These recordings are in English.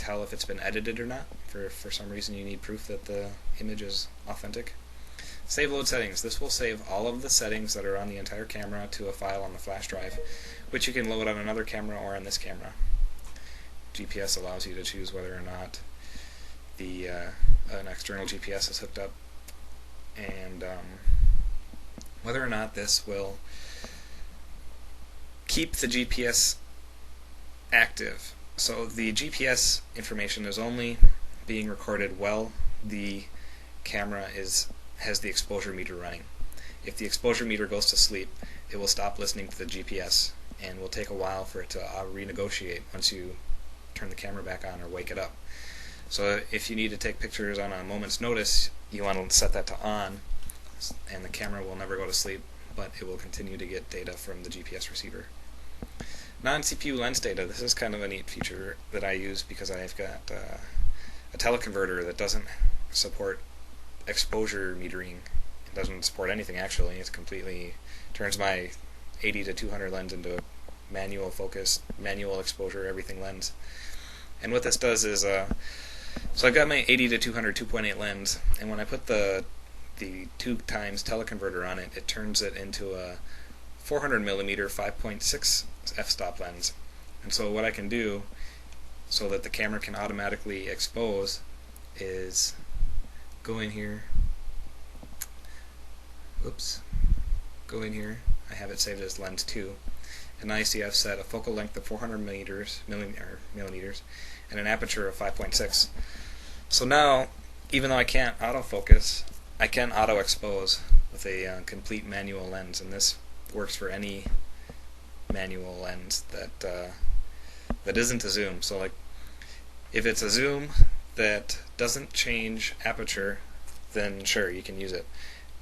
tell if it's been edited or not. For some reason you need proof that the image is authentic. Save load settings. This will save all of the settings that are on the entire camera to a file on the flash drive, which you can load on another camera or on this camera. GPS allows you to choose whether or not an external GPS is hooked up, and whether or not this will keep the GPS active. So the GPS information is only being recorded while the camera has the exposure meter running. If the exposure meter goes to sleep, it will stop listening to the GPS and will take a while for it to renegotiate once you turn the camera back on or wake it up. So if you need to take pictures on a moment's notice, you want to set that to on, and the camera will never go to sleep, but it will continue to get data from the GPS receiver. Non-CPU lens data. This is kind of a neat feature that I use because I've got a teleconverter that doesn't support exposure metering. It doesn't support anything actually. It completely turns my 80 to 200 lens into a manual focus, manual exposure, everything lens. And what this does is, so I've got my 80 to 200 2.8 lens, and when I put the 2x teleconverter on it, it turns it into a 400mm 5.6 f-stop lens. And so what I can do so that the camera can automatically expose is go in here, go in here, I have it saved as lens 2, and now you see I've set a focal length of 400 millimeters and an aperture of 5.6. So now, even though I can't autofocus, I can auto-expose with a complete manual lens, and this works for any manual lens that isn't a zoom. So like, if it's a zoom that doesn't change aperture, then sure, you can use it.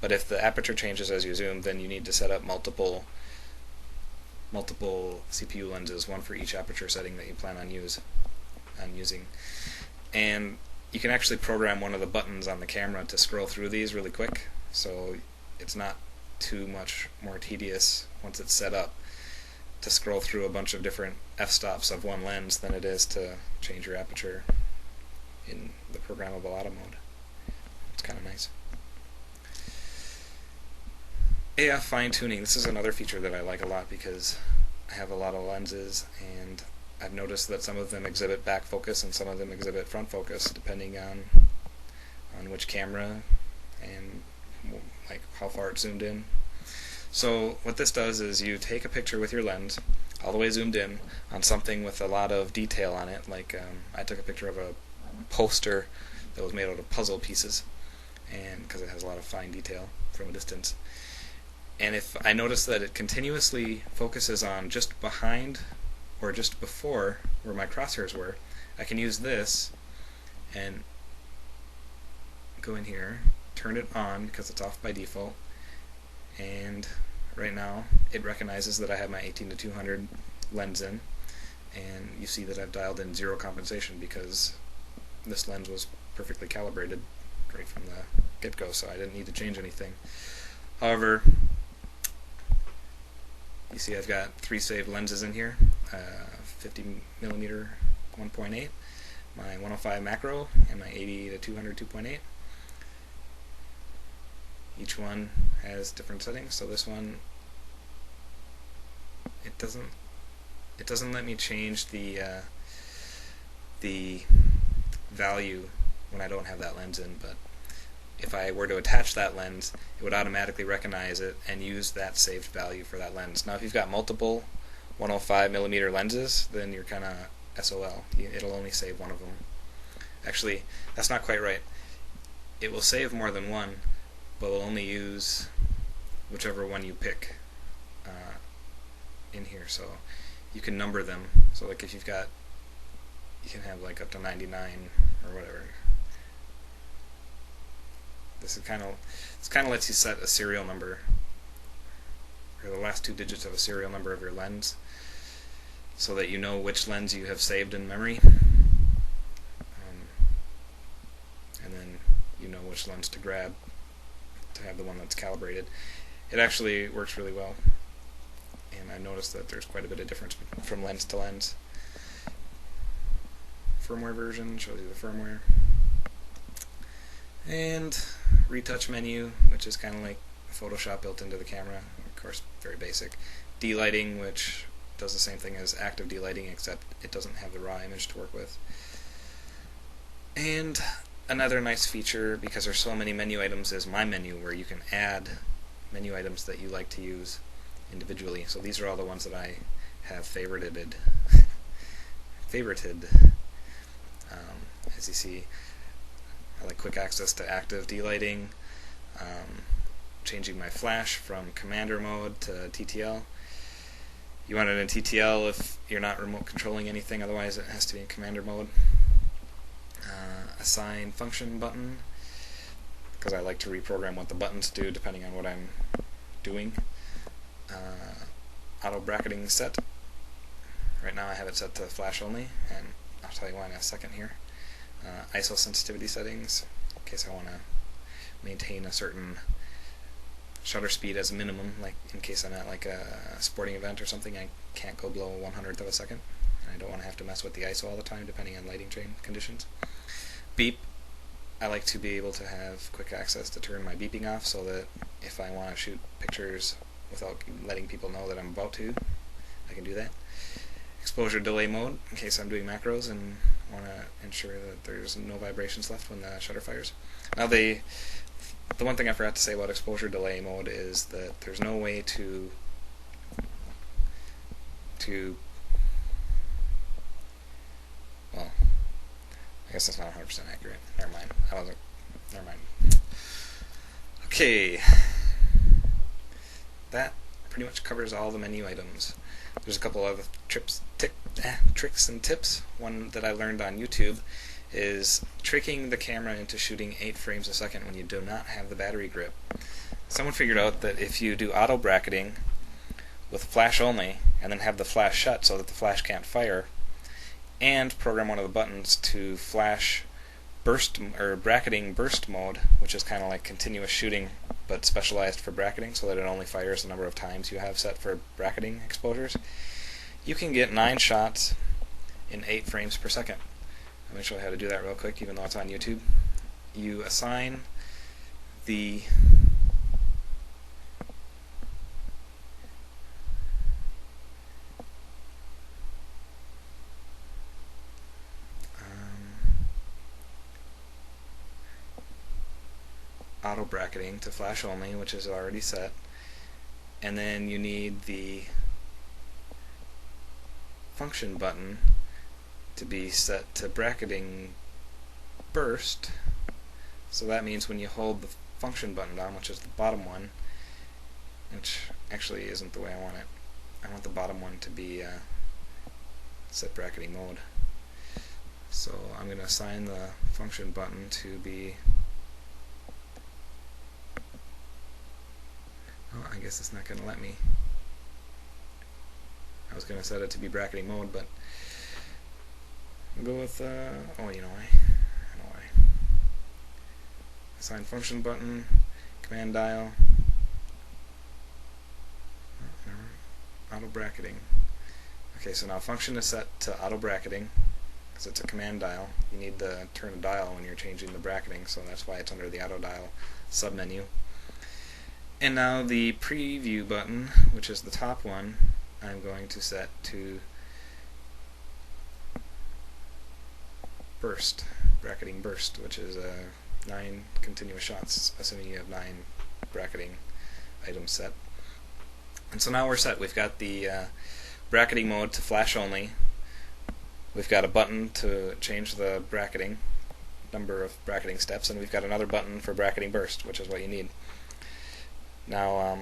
But if the aperture changes as you zoom, then you need to set up multiple CPU lenses, one for each aperture setting that you plan on using. And you can actually program one of the buttons on the camera to scroll through these really quick, so it's not too much more tedious once it's set up to scroll through a bunch of different f-stops of one lens than it is to change your aperture in the programmable auto mode. It's kind of nice. AF fine-tuning. This is another feature that I like a lot because I have a lot of lenses, and I've noticed that some of them exhibit back focus and some of them exhibit front focus, depending on which camera and like how far it's zoomed in. So what this does is you take a picture with your lens all the way zoomed in on something with a lot of detail on it, like I took a picture of a poster that was made out of puzzle pieces, and because it has a lot of fine detail from a distance. And if I notice that it continuously focuses on just behind or just before where my crosshairs were, I can use this and go in here, turn it on because it's off by default, and right now it recognizes that I have my 18 to 200 lens in, and you see that I've dialed in 0 compensation because this lens was perfectly calibrated right from the get-go, so I didn't need to change anything. However, you see I've got 3 saved lenses in here, 50mm 1.8, my 105 macro, and my 80 to 200 2.8. Each one has different settings, so this one, it doesn't let me change the value when I don't have that lens in, but if I were to attach that lens, it would automatically recognize it and use that saved value for that lens. Now if you've got multiple 105mm lenses, then you're kind of SOL. It'll only save one of them. Actually, that's not quite right. It will save more than one, but will only use whichever one you pick in here. So you can number them. So like if you've got, you can have like up to 99 or whatever. This kind of lets you set a serial number, or the last 2 digits of a serial number of your lens, so that you know which lens you have saved in memory, and then you know which lens to grab to have the one that's calibrated. It actually works really well, and I noticed that there's quite a bit of difference from lens to lens. firmware version, shows you the firmware. And Retouch Menu, which is kind of like Photoshop built into the camera, of course very basic. Delighting, which does the same thing as active delighting, except it doesn't have the raw image to work with. And another nice feature, because there's so many menu items, is My Menu, where you can add menu items that you like to use individually. So these are all the ones that I have favorited. As you see, I like quick access to active delighting, changing my flash from commander mode to TTL. You want it in TTL if you're not remote controlling anything, otherwise it has to be in commander mode. Assign function button, because I like to reprogram what the buttons do depending on what I'm doing. Auto bracketing set. Right now I have it set to flash only, and I'll tell you why in a second here. ISO sensitivity settings, in case I want to maintain a certain shutter speed as a minimum, like in case I'm at like a sporting event or something, I can't go below 1/100th of a second. And I don't want to have to mess with the ISO all the time depending on lighting conditions. Beep. I like to be able to have quick access to turn my beeping off, so that if I want to shoot pictures without letting people know that I'm about to, I can do that. Exposure delay mode, in case I'm doing macros and want to ensure that there's no vibrations left when the shutter fires. Now the one thing I forgot to say about exposure delay mode is that there's no way to well, I guess that's not 100% accurate. Never mind. Never mind. Okay. That pretty much covers all the menu items. There's a couple other tricks and tips. One that I learned on YouTube is tricking the camera into shooting 8 frames a second when you do not have the battery grip. Someone figured out that if you do auto bracketing with flash only, and then have the flash shut so that the flash can't fire, and program one of the buttons to flash burst or bracketing burst mode, which is kind of like continuous shooting but specialized for bracketing, so that it only fires the number of times you have set for bracketing exposures, you can get 9 shots in 8 frames per second. Let me show you how to do that real quick, even though it's on YouTube. You assign the auto bracketing to flash only, which is already set, and then you need the function button to be set to bracketing burst. So that means when you hold the function button down, which is the bottom one, which actually isn't the way I want it. I want the bottom one to be set bracketing mode. So I'm going to assign the function button to be, oh, I guess it's not going to let me. I was going to set it to be bracketing mode, but I'll go with, oh, you know why. I know why. Assign function button, command dial, auto bracketing. Okay, so now function is set to auto bracketing, because it's a command dial. You need to turn a dial when you're changing the bracketing, so that's why it's under the auto dial submenu. And now the preview button, which is the top one, I'm going to set to burst, bracketing burst, which is 9 continuous shots, assuming you have 9 bracketing items set. And so now we're set. We've got the bracketing mode to flash only. We've got a button to change the bracketing, number of bracketing steps, and we've got another button for bracketing burst, which is what you need. Now,